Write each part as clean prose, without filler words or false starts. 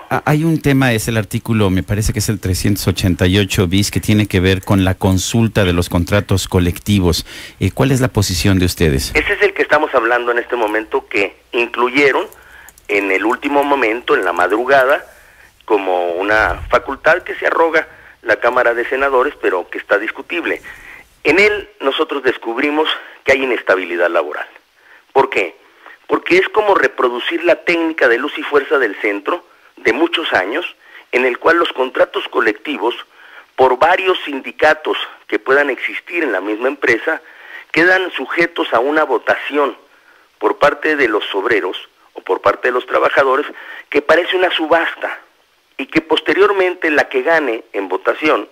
Hay un tema, es el artículo, me parece que es el 388 bis, que tiene que ver con la consulta de los contratos colectivos. ¿Cuál es la posición de ustedes? Ese es el que estamos hablando en este momento, que incluyeron en el último momento, en la madrugada, como una facultad que se arroga la Cámara de Senadores, pero que está discutible. En él nosotros descubrimos que hay inestabilidad laboral. ¿Por qué? Porque es como reproducir la técnica de luz y fuerza del centro de muchos años, en el cual los contratos colectivos, por varios sindicatos que puedan existir en la misma empresa, quedan sujetos a una votación por parte de los obreros o por parte de los trabajadores, que parece una subasta, y que posteriormente la que gane en votación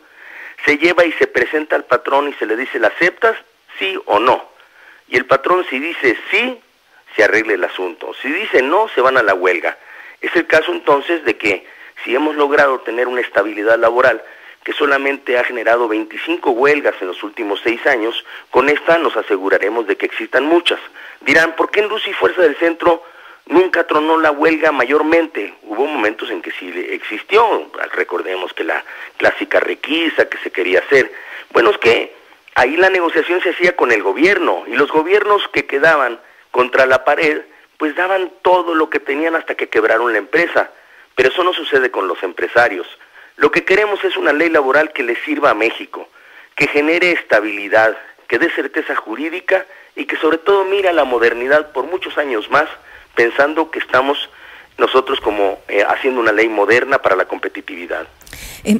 se lleva y se presenta al patrón y se le dice, ¿la aceptas? ¿Sí o no? Y el patrón, si dice sí, se arregle el asunto. Si dice no, se van a la huelga. Es el caso entonces de que si hemos logrado tener una estabilidad laboral que solamente ha generado 25 huelgas en los últimos 6 años, con esta nos aseguraremos de que existan muchas. Dirán, ¿por qué en Luz y Fuerza del Centro nunca tronó la huelga mayormente? Hubo momentos en que sí existió, recordemos que la clásica requisa que se quería hacer. Bueno, es que ahí la negociación se hacía con el gobierno, y los gobiernos que quedaban contra la pared, pues daban todo lo que tenían hasta que quebraron la empresa. Pero eso no sucede con los empresarios. Lo que queremos es una ley laboral que le sirva a México, que genere estabilidad, que dé certeza jurídica y que sobre todo mire a la modernidad por muchos años más, pensando que estamos nosotros como haciendo una ley moderna para la competitividad.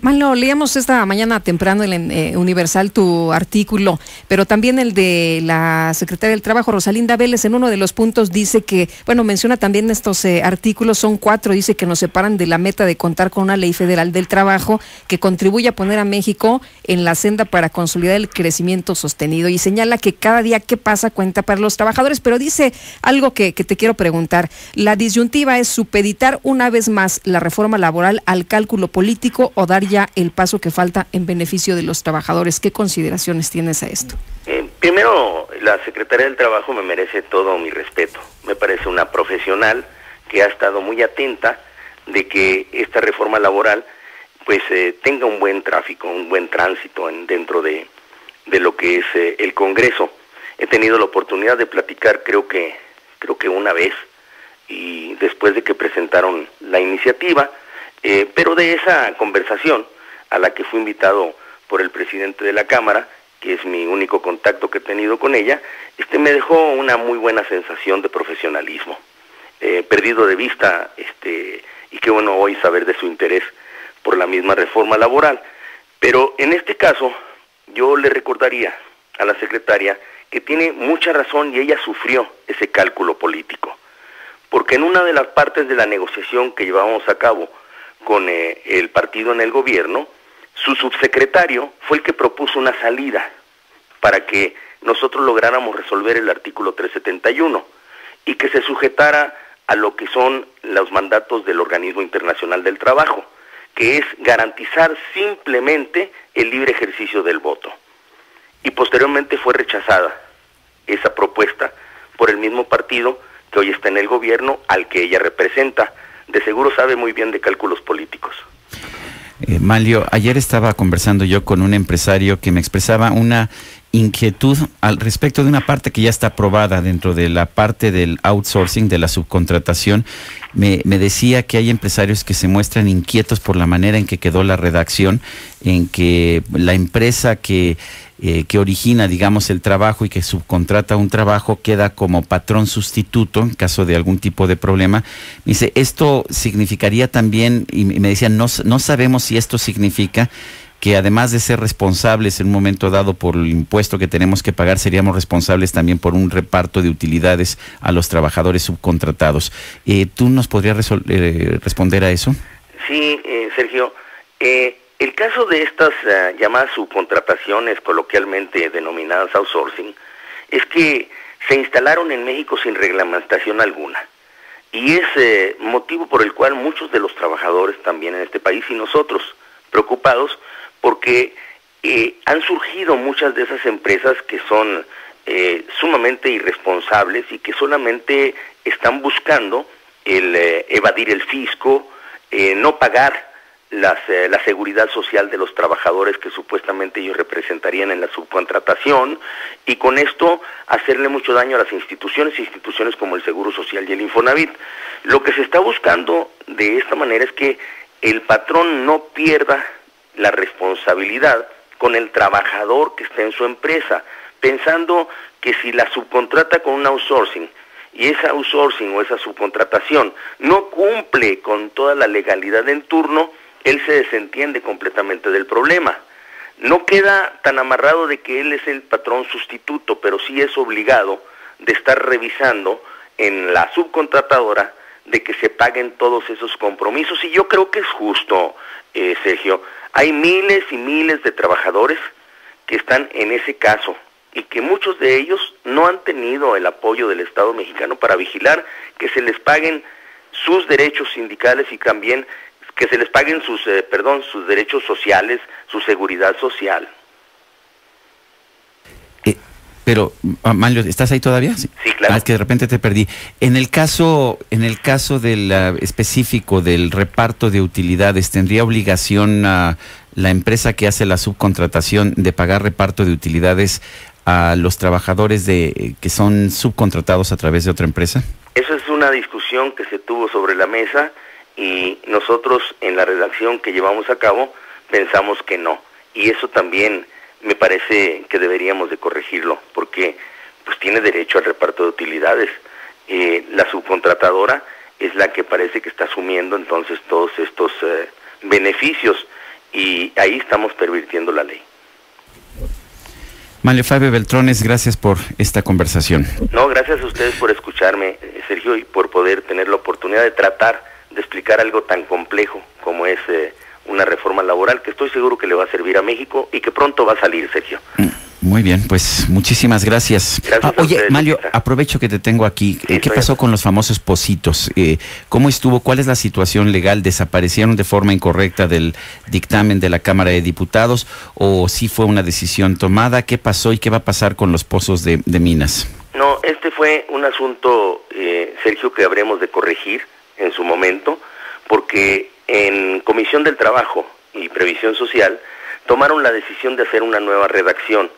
Manlo, leíamos esta mañana temprano en Universal tu artículo, pero también el de la secretaria del Trabajo, Rosalinda Vélez, en uno de los puntos dice que, bueno, menciona también estos artículos, son 4, dice que nos separan de la meta de contar con una ley federal del trabajo que contribuya a poner a México en la senda para consolidar el crecimiento sostenido, y señala que cada día que pasa cuenta para los trabajadores, pero dice algo que te quiero preguntar. La disyuntiva es supeditar una vez más la reforma laboral al cálculo político o dar ya el paso que falta en beneficio de los trabajadores. ¿Qué consideraciones tienes a esto? Primero, la Secretaría del Trabajo me merece todo mi respeto. Me parece una profesional que ha estado muy atenta de que esta reforma laboral pues tenga un buen tráfico, un buen tránsito dentro de lo que es el Congreso. He tenido la oportunidad de platicar creo que una vez, y después de que presentaron la iniciativa, pero de esa conversación a la que fui invitado por el presidente de la Cámara, que es mi único contacto que he tenido con ella, me dejó una muy buena sensación de profesionalismo, perdido de vista, y qué bueno hoy saber de su interés por la misma reforma laboral. Pero en este caso, yo le recordaría a la secretaria que tiene mucha razón, y ella sufrió ese cálculo político, porque en una de las partes de la negociación que llevábamos a cabo con el partido en el gobierno, su subsecretario fue el que propuso una salida para que nosotros lográramos resolver el artículo 371 y que se sujetara a lo que son los mandatos del Organismo Internacional del Trabajo, que es garantizar simplemente el libre ejercicio del voto. Y posteriormente fue rechazada esa propuesta por el mismo partido que hoy está en el gobierno, al que ella representa. De seguro sabe muy bien de cálculos políticos. Manlio, ayer estaba conversando yo con un empresario que me expresaba una inquietud al respecto de una parte que ya está aprobada dentro de la parte del outsourcing, de la subcontratación. Me decía que hay empresarios que se muestran inquietos por la manera en que quedó la redacción, en que la empresa que origina, digamos, el trabajo y que subcontrata un trabajo queda como patrón sustituto en caso de algún tipo de problema. Me dice, esto significaría también, y me decía, no sabemos si esto significa que además de ser responsables en un momento dado por el impuesto que tenemos que pagar, seríamos responsables también por un reparto de utilidades a los trabajadores subcontratados. ¿Tú nos podrías responder a eso? Sí, Sergio. El caso de estas llamadas subcontrataciones, coloquialmente denominadas outsourcing, es que se instalaron en México sin reglamentación alguna. Y es motivo por el cual muchos de los trabajadores también en este país, y nosotros preocupados, porque han surgido muchas de esas empresas que son sumamente irresponsables y que solamente están buscando el evadir el fisco, no pagar la seguridad social de los trabajadores que supuestamente ellos representarían en la subcontratación, y con esto hacerle mucho daño a las instituciones como el Seguro Social y el Infonavit. Lo que se está buscando de esta manera es que el patrón no pierda la responsabilidad con el trabajador que está en su empresa, pensando que si la subcontrata con un outsourcing y ese outsourcing o esa subcontratación no cumple con toda la legalidad en turno, él se desentiende completamente del problema. No queda tan amarrado de que él es el patrón sustituto, pero sí es obligado de estar revisando en la subcontratadora de que se paguen todos esos compromisos, y yo creo que es justo, Sergio. Hay miles y miles de trabajadores que están en ese caso y que muchos de ellos no han tenido el apoyo del Estado mexicano para vigilar que se les paguen sus derechos sindicales y también que se les paguen sus derechos sociales, su seguridad social. Pero, Manlio, ¿estás ahí todavía? Sí, claro. Es que de repente te perdí. En el caso del específico del reparto de utilidades, ¿tendría obligación la empresa que hace la subcontratación de pagar reparto de utilidades a los trabajadores que son subcontratados a través de otra empresa? Eso es una discusión que se tuvo sobre la mesa, y nosotros en la redacción que llevamos a cabo pensamos que no, y eso también me parece que deberíamos de corregirlo, porque pues tiene derecho al reparto de utilidades. La subcontratadora es la que parece que está asumiendo entonces todos estos beneficios, y ahí estamos pervirtiendo la ley. Manlio Fabio Beltrones, gracias por esta conversación. No, gracias a ustedes por escucharme, Sergio, y por poder tener la oportunidad de tratar de explicar algo tan complejo como es una reforma laboral que estoy seguro que le va a servir a México y que pronto va a salir, Sergio. Muy bien, pues muchísimas gracias. Oye, Manlio, aprovecho que te tengo aquí. Sí, ¿Qué pasó con los famosos Positos? ¿Cómo estuvo? ¿Cuál es la situación legal? ¿Desaparecieron de forma incorrecta del dictamen de la Cámara de Diputados o sí fue una decisión tomada? ¿Qué pasó y qué va a pasar con los pozos de minas? No, este fue un asunto, Sergio, que habremos de corregir en su momento, porque en Comisión del Trabajo y Previsión Social tomaron la decisión de hacer una nueva redacción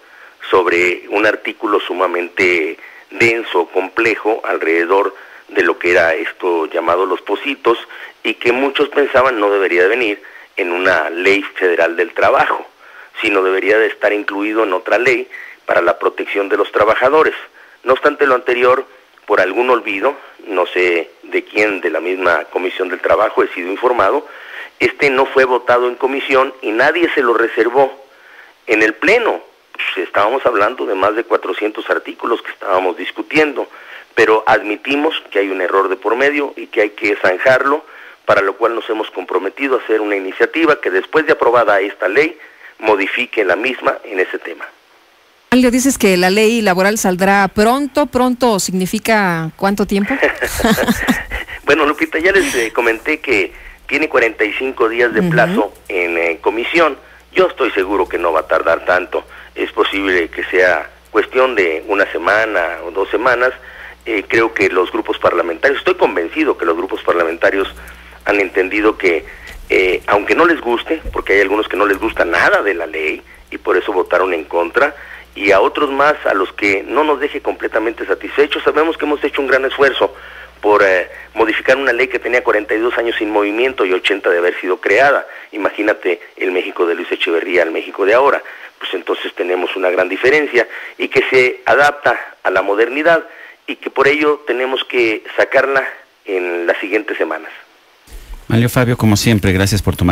sobre un artículo sumamente denso, complejo, alrededor de lo que era esto llamado los Positos, y que muchos pensaban no debería de venir en una ley federal del trabajo, sino debería de estar incluido en otra ley para la protección de los trabajadores. No obstante lo anterior, por algún olvido, no sé de quién de la misma Comisión del Trabajo he sido informado, este no fue votado en comisión y nadie se lo reservó. En el Pleno, pues, estábamos hablando de más de 400 artículos que estábamos discutiendo, pero admitimos que hay un error de por medio y que hay que zanjarlo, para lo cual nos hemos comprometido a hacer una iniciativa que después de aprobada esta ley, modifique la misma en ese tema. Manlio, dices que la ley laboral saldrá pronto. ¿Pronto significa cuánto tiempo? Bueno, Lupita, ya les comenté que tiene 45 días de plazo en comisión. Yo estoy seguro que no va a tardar tanto. Es posible que sea cuestión de una semana o 2 semanas. Creo que los grupos parlamentarios, estoy convencido que los grupos parlamentarios han entendido que, aunque no les guste, porque hay algunos que no les gusta nada de la ley y por eso votaron en contra, y a otros más a los que no nos deje completamente satisfechos. Sabemos que hemos hecho un gran esfuerzo por modificar una ley que tenía 42 años sin movimiento y 80 de haber sido creada. Imagínate el México de Luis Echeverría al México de ahora. Pues entonces tenemos una gran diferencia, y que se adapta a la modernidad, y que por ello tenemos que sacarla en las siguientes semanas. Manlio Fabio, como siempre, gracias por tomar